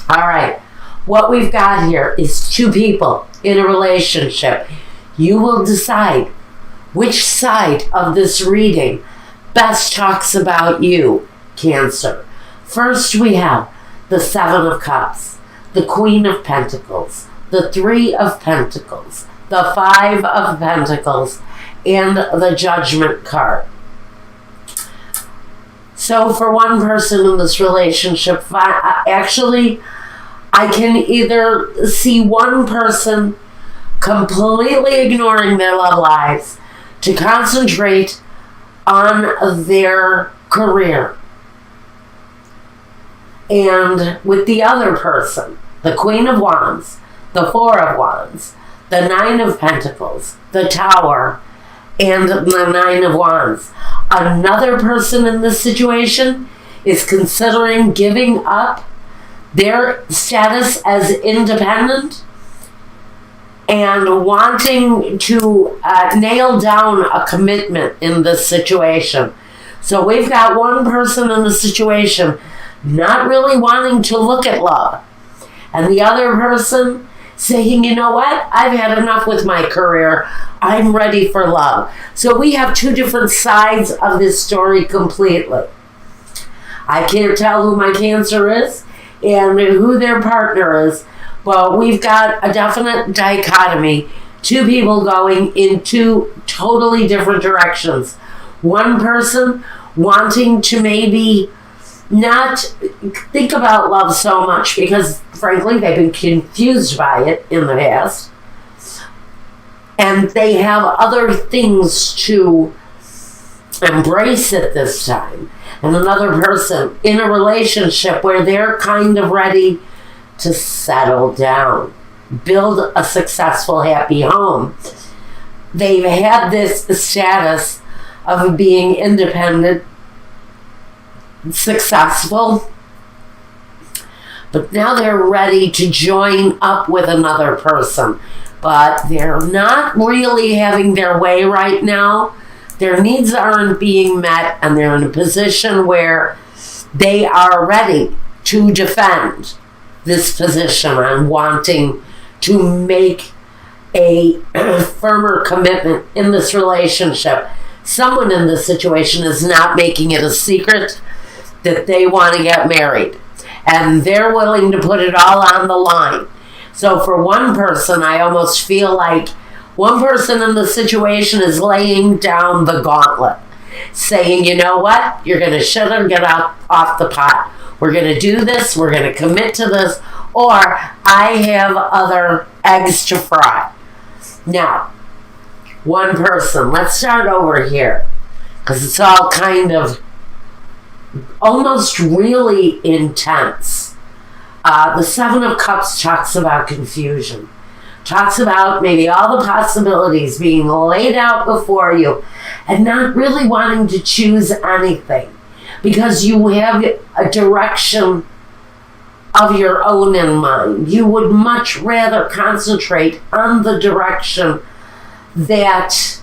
All right. What we've got here is two people in a relationship. You will decide which side of this reading best talks about you, Cancer. First, we have the Seven of Cups, the Queen of Pentacles, the Three of Pentacles, the Five of Pentacles, and the Judgment card. So for one person in this relationship, actually, I can either see one person completely ignoring their love lives to concentrate on their career. And with the other person, the Queen of Wands, the Four of Wands, the Nine of Pentacles, the Tower, and the Nine of Wands. Another person in this situation is considering giving up their status as independent and wanting to nail down a commitment in this situation. So we've got one person in the situation not really wanting to look at love, and the other person saying, you know what, I've had enough with my career, I'm ready for love. So we have two different sides of this story completely. I can't tell who my Cancer is and who their partner is, but we've got a definite dichotomy. Two people going in two totally different directions. One person wanting to maybe not think about love so much because, frankly, they've been confused by it in the past. And they have other things to embrace at this time. And another person in a relationship where they're kind of ready to settle down, build a successful, happy home. They've had this status of being independent, successful, but now they're ready to join up with another person, but they're not really having their way right now. Their needs aren't being met, and they're in a position where they are ready to defend this position and wanting to make a firmer commitment in this relationship. Someone in this situation is not making it a secret that they want to get married, and they're willing to put it all on the line. So for one person, I almost feel like one person in the situation is laying down the gauntlet, saying, you know what, you're going to shut and get off the pot. We're going to do this, we're going to commit to this, or I have other eggs to fry. Now, one person, let's start over here, because it's all kind of almost really intense. The Seven of Cups talks about confusion. Talks about maybe all the possibilities being laid out before you and not really wanting to choose anything because you have a direction of your own in mind. You would much rather concentrate on the direction that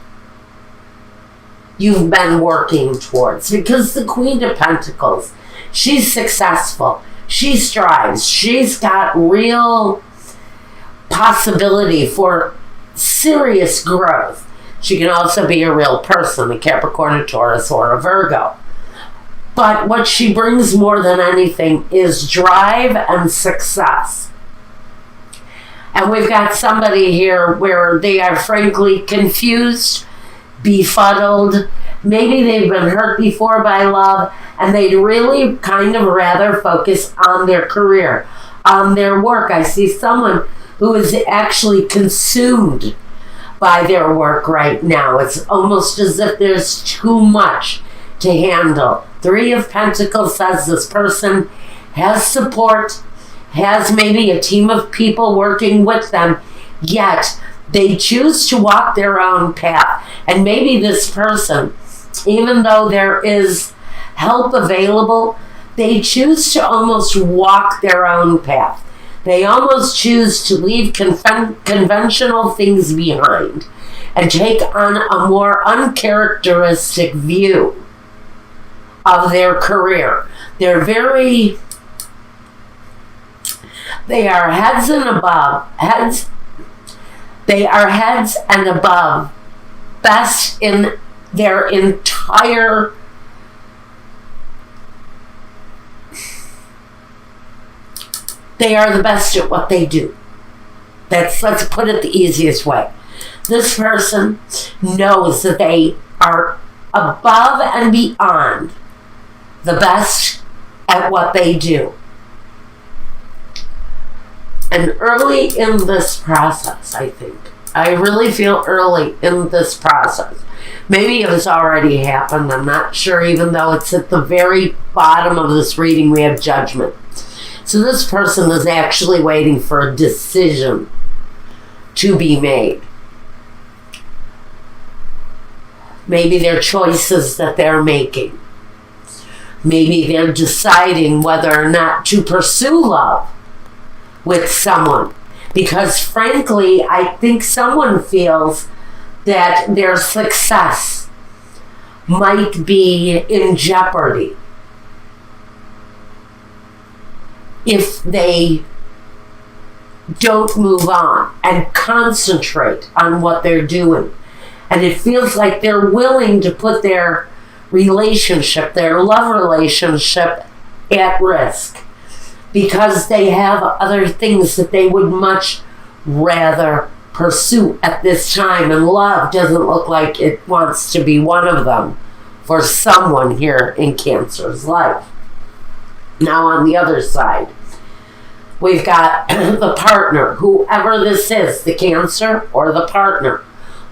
you've been working towards, because the Queen of Pentacles, she's successful, she strives, she's got real possibility for serious growth. She can also be a real person, a Capricorn, a Taurus, or a Virgo. But what she brings more than anything is drive and success. And we've got somebody here where they are frankly confused, befuddled. Maybe they've been hurt before by love, and they'd really kind of rather focus on their career, on their work. I see someone who is actually consumed by their work right now. It's almost as if there's too much to handle. Three of Pentacles says this person has support, has maybe a team of people working with them, yet they choose to walk their own path. And maybe this person, even though there is help available, they choose to almost walk their own path. They almost choose to leave conventional things behind and take on a more uncharacteristic view of their career. They're very They are heads and above, heads, they are heads and above, best in their entire they are the best at what they do. Let's put it the easiest way. This person knows that they are above and beyond the best at what they do. And early in this process, I really feel early in this process. Maybe it has already happened, I'm not sure, even though it's at the very bottom of this reading we have judgment. So this person is actually waiting for a decision to be made. Maybe they're choices that they're making. Maybe they're deciding whether or not to pursue love with someone. Because frankly, I think someone feels that their success might be in jeopardy if they don't move on and concentrate on what they're doing. And it feels like they're willing to put their relationship, their love relationship, at risk because they have other things that they would much rather pursue at this time, and love doesn't look like it wants to be one of them for someone here in Cancer's life. Now on the other side, we've got the partner, whoever this is, the Cancer or the partner.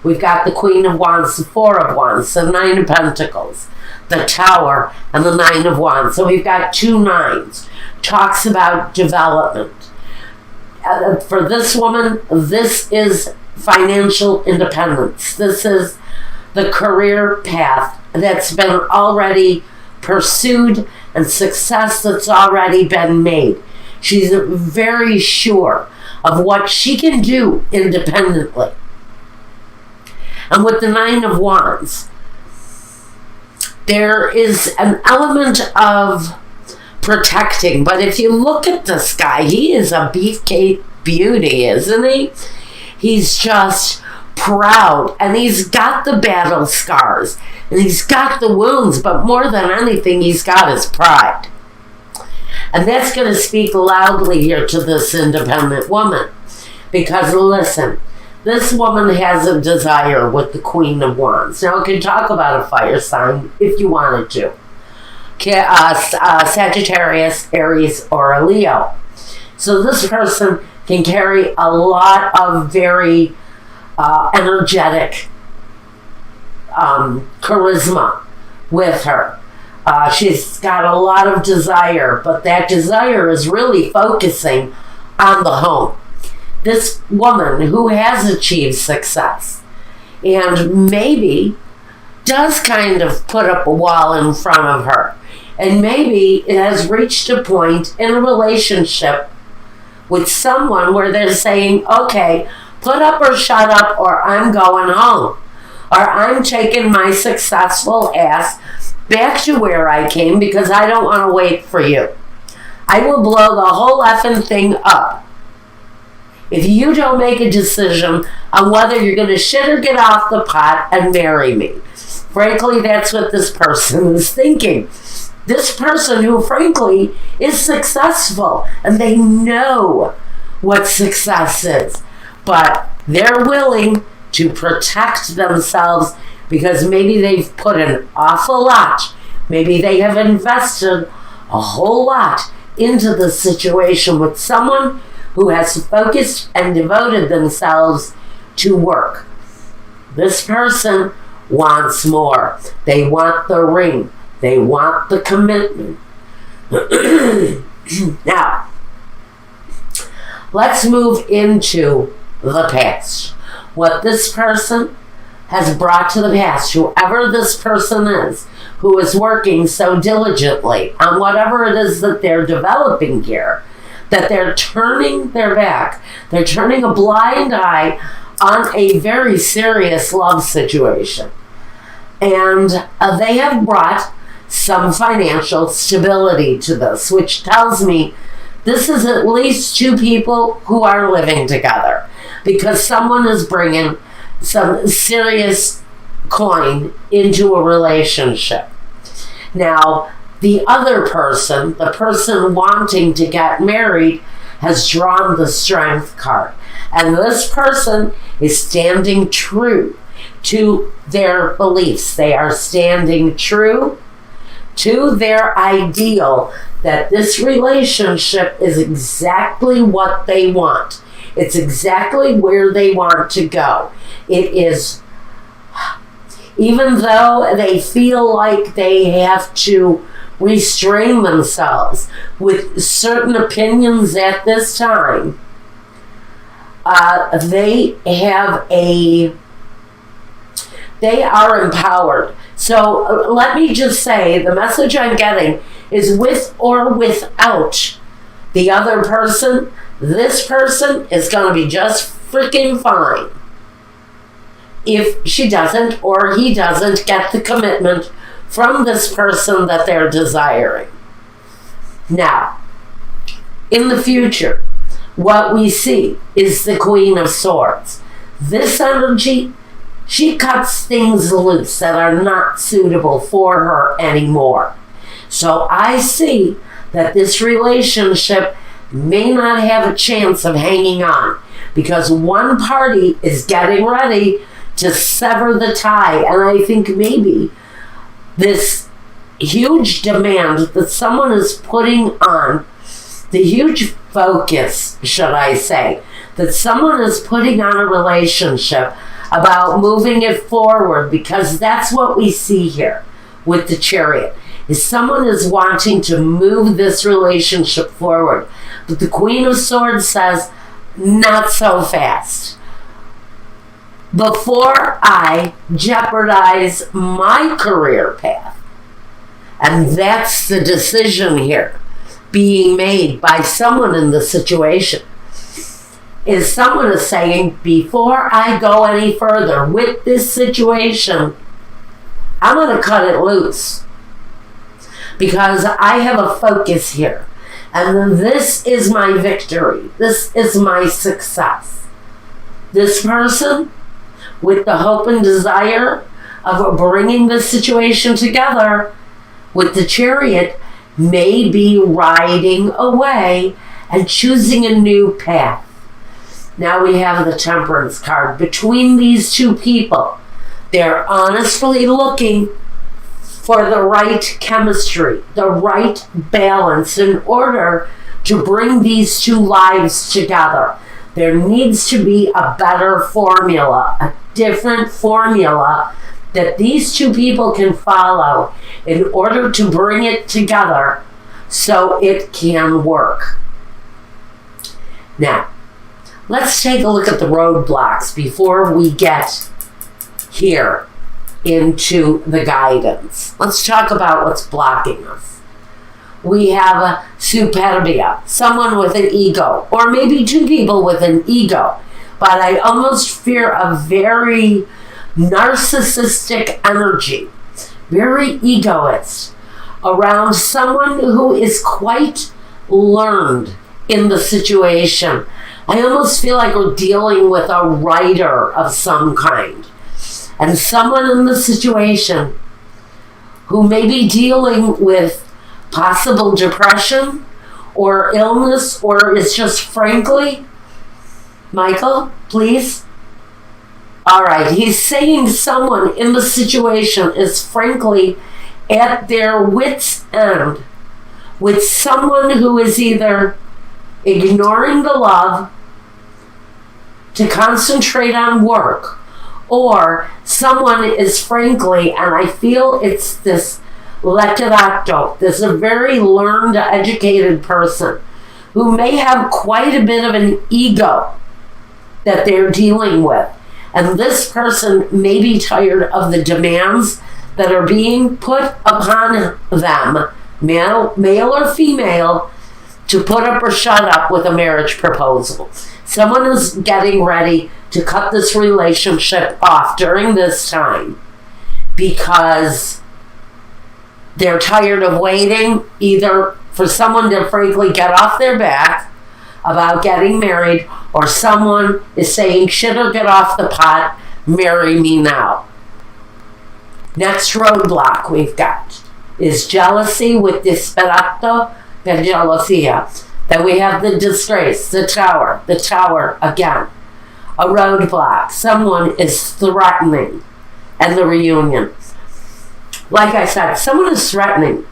We've got the Queen of Wands, the Four of Wands, the Nine of Pentacles, the Tower, and the Nine of Wands. So we've got two nines. Talks about development. For this woman, this is financial independence. This is the career path that's been already pursued and success that's already been made. She's very sure of what she can do independently. And with the Nine of Wands, there is an element of protecting. But if you look at this guy, he is a beefcake beauty, isn't he? He's just proud, and he's got the battle scars, and he's got the wounds, but more than anything, he's got his pride. And that's going to speak loudly here to this independent woman. Because listen, this woman has a desire with the Queen of Wands. Now, we can talk about a fire sign if you wanted to. Sagittarius, Aries, or a Leo. So this person can carry a lot of very energetic charisma with her. She's got a lot of desire, but that desire is really focusing on the home. This woman who has achieved success and maybe does kind of put up a wall in front of her, and maybe it has reached a point in a relationship with someone where they're saying, okay, put up or shut up, or I'm going home, or I'm taking my successful ass back to where I came because I don't want to wait for you. I will blow the whole effing thing up if you don't make a decision on whether you're going to shit or get off the pot and marry me. Frankly, that's what this person is thinking. This person who, frankly, is successful, and they know what success is, but they're willing to protect themselves because maybe they've put an awful lot, maybe they have invested a whole lot into the situation with someone who has focused and devoted themselves to work. This person wants more. They want the ring. They want the commitment. Now, let's move into the past. What this person has brought to the past, whoever this person is, who is working so diligently on whatever it is that they're developing here, that they're turning their back, they're turning a blind eye on a very serious love situation. And they have brought some financial stability to this, which tells me this is at least two people who are living together, because someone is bringing some serious coin into a relationship. Now, the other person, the person wanting to get married, has drawn the Strength card. And this person is standing true to their beliefs. They are standing true to their ideal that this relationship is exactly what they want. It's exactly where they want to go. It is, even though they feel like they have to restrain themselves with certain opinions at this time, they are empowered. So let me just say, the message I'm getting is, with or without the other person, this person is going to be just freaking fine if she doesn't or he doesn't get the commitment from this person that they're desiring. Now, in the future, what we see is the Queen of Swords. This energy, she cuts things loose that are not suitable for her anymore. So I see that this relationship may not have a chance of hanging on, because one party is getting ready to sever the tie. And I think maybe this huge demand that someone is putting on, the huge focus, should I say, that someone is putting on a relationship about moving it forward, because that's what we see here with the Chariot, is someone is wanting to move this relationship forward. But the Queen of Swords says, not so fast. Before I jeopardize my career path. And that's the decision here being made by someone in the situation. Is someone is saying, before I go any further with this situation, I'm going to cut it loose, because I have a focus here. And this is my victory. This is my success. This person, with the hope and desire of bringing this situation together with the Chariot, may be riding away and choosing a new path. Now we have the Temperance card. Between these two people, they're honestly looking for the right chemistry, the right balance in order to bring these two lives together. There needs to be a better formula, a different formula that these two people can follow in order to bring it together so it can work. Now, let's take a look at the roadblocks before we get here into the guidance. Let's talk about what's blocking us. We have a superbia, someone with an ego, or maybe two people with an ego, but I almost fear a very narcissistic energy, very egoist, around someone who is quite learned in the situation. I almost feel like we're dealing with a writer of some kind, and someone in the situation who may be dealing with possible depression or illness, or is just frankly, Michael, please. All right, he's saying someone in the situation is frankly at their wits' end with someone who is either ignoring the love to concentrate on work, or someone is frankly, and I feel it's this letterato, this is a very learned, educated person who may have quite a bit of an ego that they're dealing with. And this person may be tired of the demands that are being put upon them, male or female, to put up or shut up with a marriage proposal. Someone is getting ready to cut this relationship off during this time because they're tired of waiting, either for someone to frankly get off their back about getting married, or someone is saying, shit or get off the pot, marry me now. Next roadblock we've got is jealousy with disperato per gelosia. Then we have the disgrace, the tower again. A roadblock. Someone is threatening, and the reunion. Like I said, someone is threatening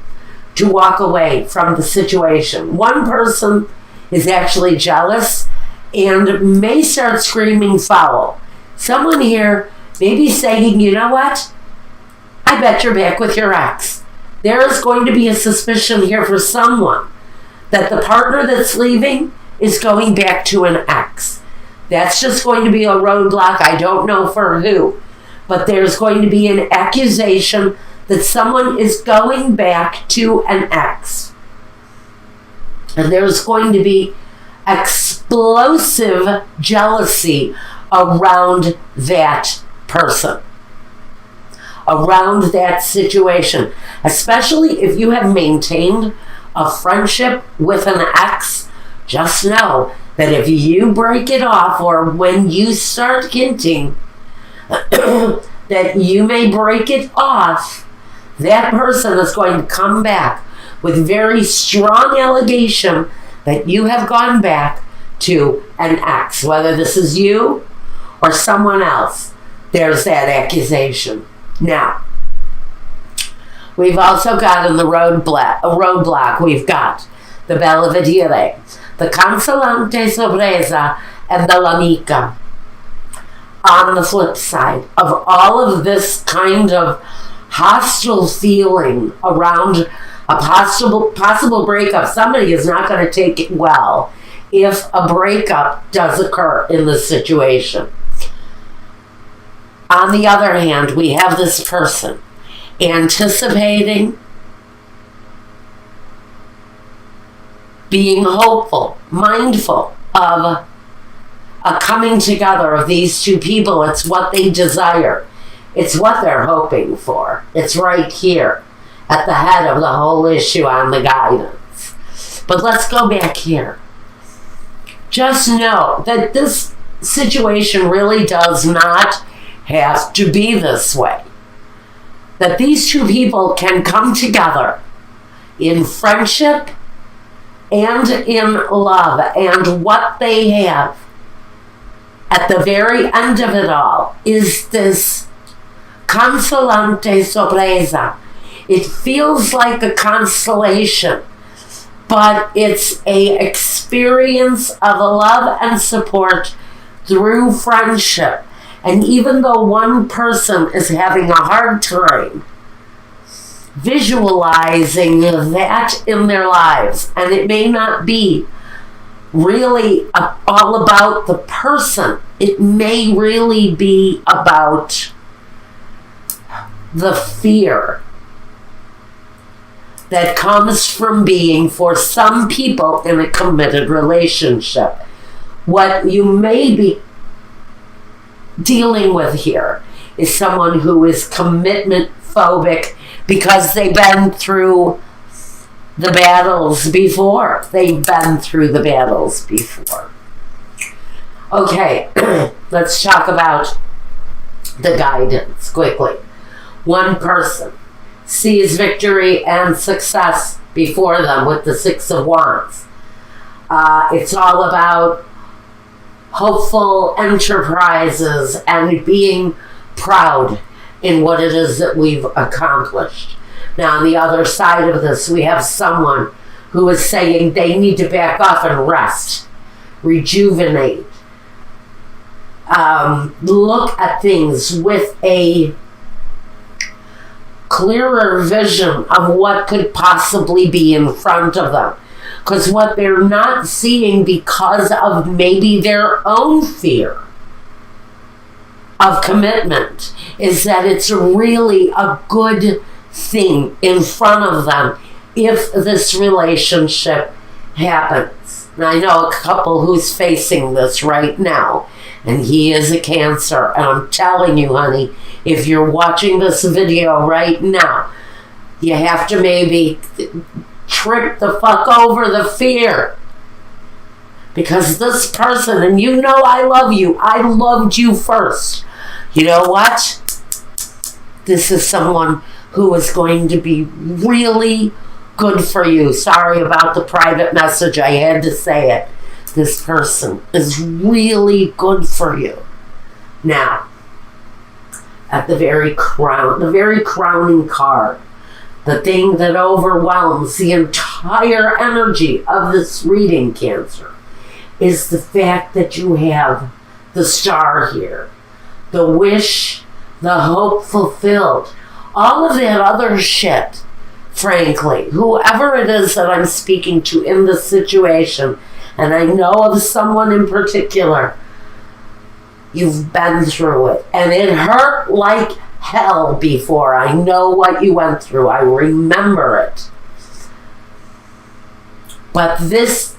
to walk away from the situation. One person is actually jealous and may start screaming foul. Someone here may be saying, you know what? I bet you're back with your ex. There is going to be a suspicion here for someone that the partner that's leaving is going back to an ex. That's just going to be a roadblock. I don't know for who. But there's going to be an accusation that someone is going back to an ex. And there's going to be explosive jealousy around that person, around that situation. Especially if you have maintained a friendship with an ex, just know that if you break it off, or when you start hinting that you may break it off, that person is going to come back with very strong allegation that you have gone back to an ex. Whether this is you or someone else, there's that accusation. Now, we've also got in the roadblock, we've got the Belvedere, the Consolante Sorpresa, and the L'Amica. On the flip side of all of this kind of hostile feeling around a possible breakup, somebody is not going to take it well if a breakup does occur in this situation. On the other hand, we have this person anticipating, being hopeful, mindful of a coming together of these two people. It's what they desire. It's what they're hoping for. It's right here at the head of the whole issue on the guidance. But let's go back here. Just know that this situation really does not have to be this way. That these two people can come together in friendship and in love, and what they have at the very end of it all is this consolante sorpresa. It feels like a constellation, but it's a experience of love and support through friendship. And even though one person is having a hard time visualizing that in their lives, and it may not be really all about the person, it may really be about the fear that comes from being, for some people, in a committed relationship. What you may be dealing with here is someone who is commitment phobic because they've been through the battles before. Okay, let's talk about the guidance quickly. One person sees victory and success before them with the Six of Wands. It's all about hopeful enterprises and being proud in what it is that we've accomplished. Now, on the other side of this, we have someone who is saying they need to back off and rest, rejuvenate, look at things with a clearer vision of what could possibly be in front of them. Because what they're not seeing, because of maybe their own fear of commitment, is that it's really a good thing in front of them if this relationship happens. And I know a couple who's facing this right now, and he is a Cancer, and I'm telling you, honey, if you're watching this video right now, you have to maybe trip the fuck over the fear. Because this person, and you know I love you, I loved you first. You know what? This is someone who is going to be really good for you. Sorry about the private message, I had to say it. This person is really good for you. Now, at the very crowning card, the thing that overwhelms the entire energy of this reading, Cancer, is the fact that you have the star here. The wish, the hope fulfilled. All of that other shit, frankly. Whoever it is that I'm speaking to in this situation, and I know of someone in particular, you've been through it. And it hurt like hell before. I know what you went through. I remember it. But this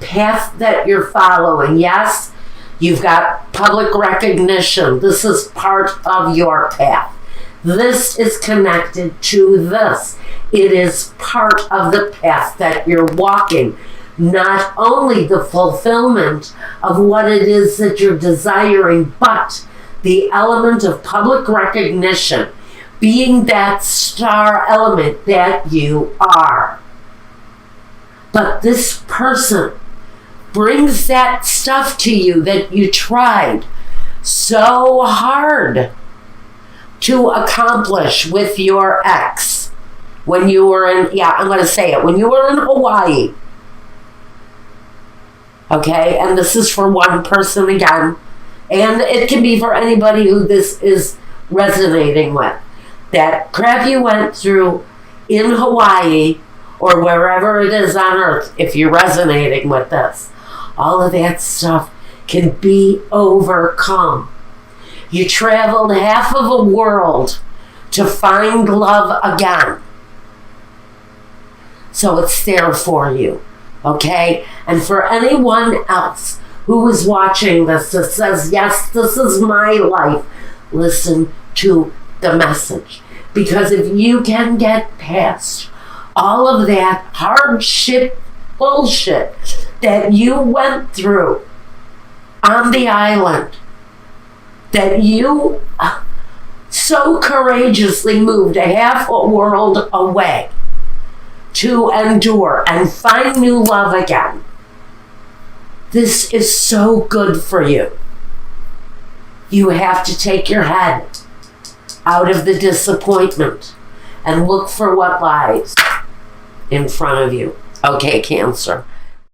path that you're following, yes, you've got public recognition. This is part of your path. This is connected to this. It is part of the path that you're walking. Not only the fulfillment of what it is that you're desiring, but the element of public recognition, being that star element that you are. But this person brings that stuff to you that you tried so hard to accomplish with your ex when you were in, I'm going to say it, when you were in Hawaii. Okay, and this is for one person again, and it can be for anybody who this is resonating with. That crap you went through in Hawaii or wherever it is on earth, if you're resonating with this, all of that stuff can be overcome. You traveled half of a world to find love again. So it's there for you. Okay? And for anyone else who is watching this that says, yes, this is my life, listen to the message. Because if you can get past all of that hardship bullshit that you went through on the island, that you so courageously moved a half a world away to endure and find new love again. This is so good for you. You have to take your head out of the disappointment and look for what lies in front of you. Okay, Cancer.